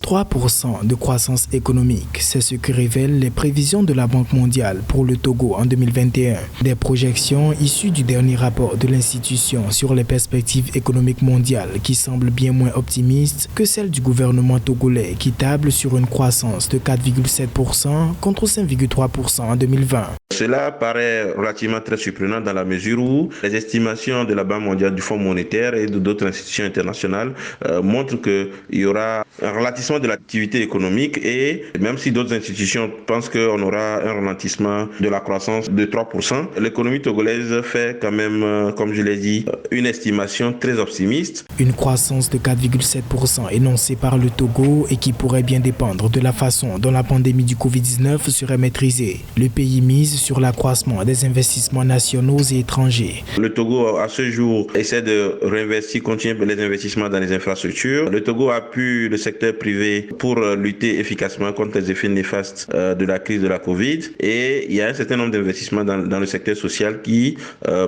3% de croissance économique, c'est ce que révèlent les prévisions de la Banque mondiale pour le Togo en 2021. Des projections issues du dernier rapport de l'institution sur les perspectives économiques mondiales qui semblent bien moins optimistes que celles du gouvernement togolais qui table sur une croissance de 4,7% contre 5,3% en 2020. Cela paraît relativement très surprenant dans la mesure où les estimations de la Banque mondiale, du Fonds monétaire et d'autres institutions internationales montrent qu'il y aura un ralentissement de l'activité économique et même si d'autres institutions pensent qu'on aura un ralentissement de la croissance de 3%, l'économie togolaise fait quand même, comme je l'ai dit, une estimation très optimiste. Une croissance de 4,7% énoncée par le Togo et qui pourrait bien dépendre de la façon dont la pandémie du Covid-19 serait maîtrisée. Le pays mise sur l'accroissement des investissements nationaux et étrangers. Le Togo, à ce jour, essaie de réinvestir, continuer les investissements dans les infrastructures. Le Togo appuie le secteur privé pour lutter efficacement contre les effets néfastes de la crise de la Covid. Et il y a un certain nombre d'investissements dans le secteur social qui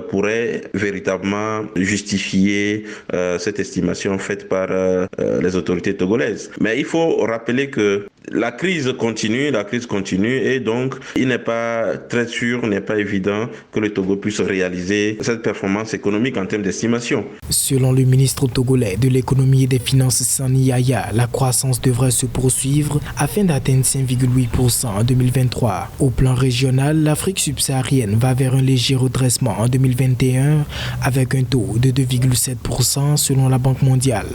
pourraient véritablement justifier cette estimation faite par les autorités togolaises. Mais il faut rappeler que la crise continue et donc il n'est pas très sûr, n'est pas évident que le Togo puisse réaliser cette performance économique en termes d'estimation. Selon le ministre togolais de l'économie et des finances Sani Yaya, la croissance devrait se poursuivre afin d'atteindre 5,8% en 2023. Au plan régional, l'Afrique subsaharienne va vers un léger redressement en 2021 avec un taux de 2,7% selon la Banque mondiale.